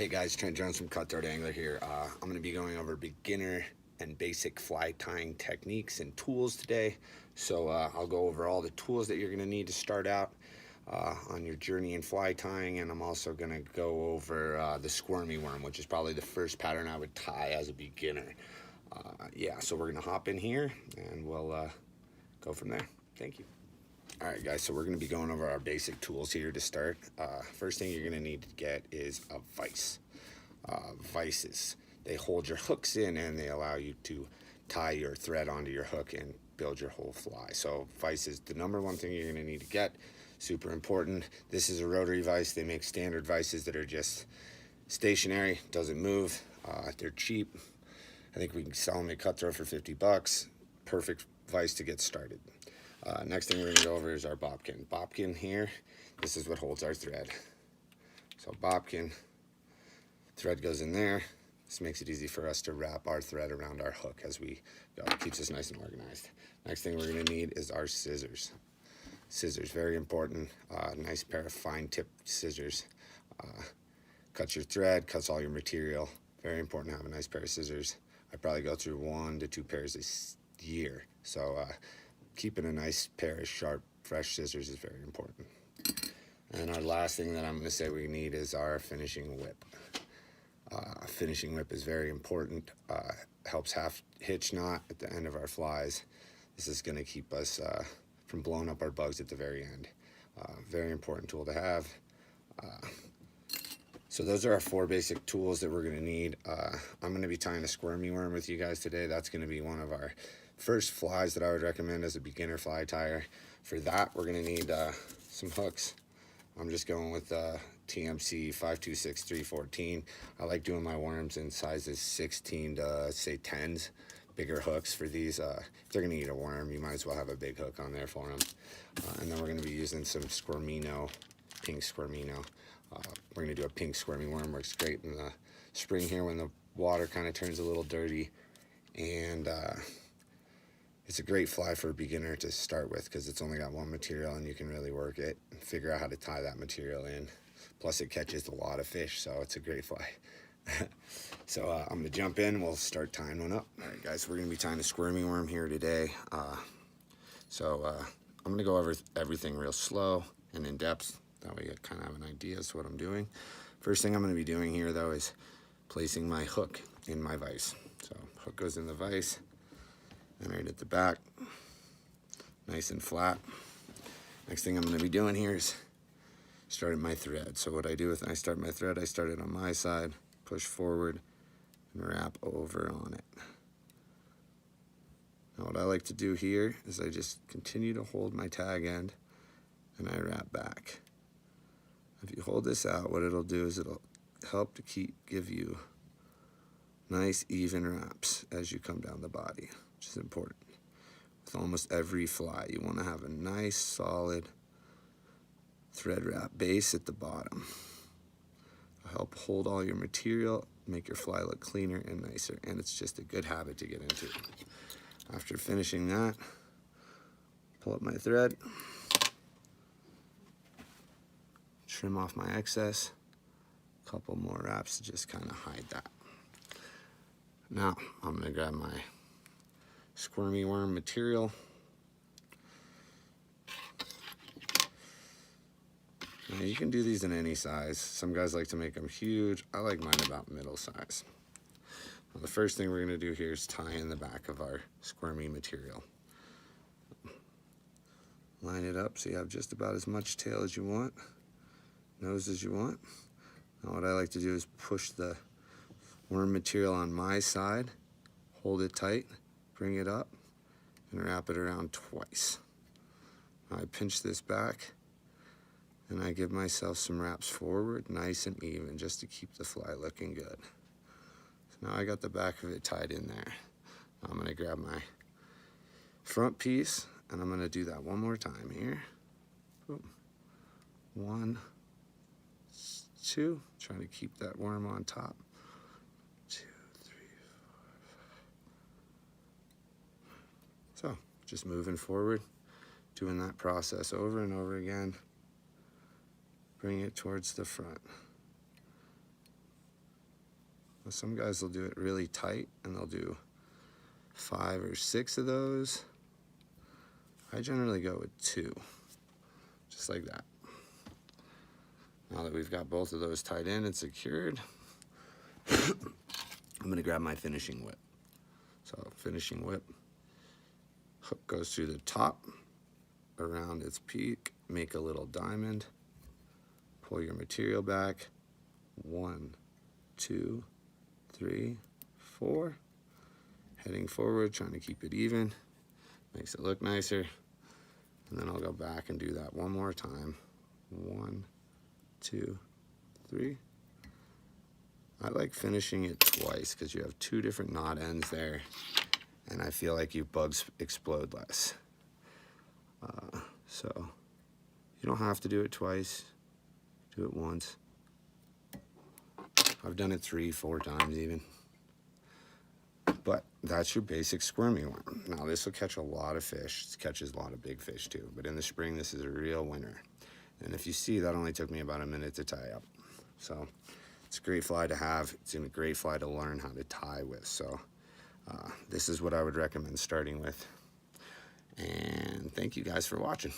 Hey guys, Trent Jones from Cutthroat Angler here. I'm going to be going over beginner and basic fly tying techniques and tools today. So I'll go over all the tools that you're going to need to start out on your journey in fly tying, and I'm also going to go over the squirmy worm, which is probably the first pattern I would tie as a beginner. Yeah, so we're going to hop in here and we'll go from there. Thank you. Alright guys, so we're going to be going over our basic tools here to start. First thing you're going to need to get is a vise. Vices, they hold your hooks in and they allow you to tie your thread onto your hook and build your whole fly. So vise is the number one thing you're going to need to get. Super important. This is a rotary vise. They make standard vices that are just stationary, doesn't move. They're cheap. I think we can sell them at Cutthroat for 50 bucks. Perfect vise to get started. Next thing we're going to go over is our bobkin. Bobkin here, this is what holds our thread. So bobkin, thread goes in there. This makes it easy for us to wrap our thread around our hook as we go. It keeps us nice and organized. Next thing we're going to need is our scissors. Scissors, very important. Nice pair of fine tipped scissors. Cuts your thread, cuts all your material. Very important to have a nice pair of scissors. I probably go through 1 to 2 pairs a year. So keeping a nice pair of sharp, fresh scissors is very important. And our last thing that I'm going to say we need is our finishing whip. Finishing whip is very important. Helps half hitch knot at the end of our flies. This is going to keep us from blowing up our bugs at the very end. Very important tool to have. So those are our 4 basic tools that we're going to need. I'm going to be tying a squirmy worm with you guys today. That's going to be one of our first flies that I would recommend as a beginner fly tyer. For that, we're going to need some hooks. I'm just going with TMC 526 314. I like doing my worms in sizes 16 to say 10s. Bigger hooks for these. If they're going to eat a worm, you might as well have a big hook on there for them. And then we're going to be using some squirmino, pink squirmino. We're going to do a pink squirmy worm. Works great in the spring here when the water kind of turns a little dirty. And it's a great fly for a beginner to start with because it's only got one material and you can really work it and figure out how to tie that material in. Plus it catches a lot of fish, so it's a great fly. So I'm going to jump in. We'll start tying one up. Alright guys, we're going to be tying a squirmy worm here today. I'm going to go over everything real slow and in depth. That way you kind of have an idea as to what I'm doing. First thing I'm going to be doing here though is placing my hook in my vise. So hook goes in the vise. And right at the back, nice and flat. Next thing I'm going to be doing here is starting my thread. So what I do is when I start my thread, I start it on my side, push forward, and wrap over on it. Now what I like to do here is I just continue to hold my tag end and I wrap back. If you hold this out, what it'll do is it'll help to give you nice even wraps as you come down the body, which is important. With almost every fly, you want to have a nice solid thread wrap base at the bottom. It'll help hold all your material, make your fly look cleaner and nicer, and it's just a good habit to get into. After finishing that, pull up my thread, trim off my excess, a couple more wraps to just kind of hide that. Now I'm going to grab my squirmy worm material. Now you can do these in any size. Some guys like to make them huge. I like mine about middle size. Now the first thing we're going to do here is tie in the back of our squirmy material. Line it up so you have just about as much tail as you want, nose as you want. Now what I like to do is push the worm material on my side, hold it tight, bring it up, and wrap it around twice. Now I pinch this back, and I give myself some wraps forward, nice and even, just to keep the fly looking good. So now I got the back of it tied in there. Now I'm going to grab my front piece, and I'm going to do that one more time here. Boom. 1, 2, trying to keep that worm on top. 2, 3, 4, 5. So, just moving forward, doing that process over and over again. Bring it towards the front. Some guys will do it really tight and they'll do 5 or 6 of those. I generally go with 2, just like that. Now that we've got both of those tied in and secured, I'm gonna grab my finishing whip. So finishing whip, hook goes through the top, around its peak, make a little diamond, pull your material back, 1, 2, 3, 4, heading forward, trying to keep it even, makes it look nicer, and then I'll go back and do that one more time, 1, 2, 3. I like finishing it twice because you have 2 different knot ends there, and I feel like your bugs explode less. So you don't have to do it twice, do it once. I've done it 3, 4 times even. But that's your basic squirmy worm. Now this will catch a lot of fish. It catches a lot of big fish too. But in the spring, this is a real winner. And if you see, that only took me about a minute to tie up. So it's a great fly to have. It's a great fly to learn how to tie with. So this is what I would recommend starting with. And thank you guys for watching.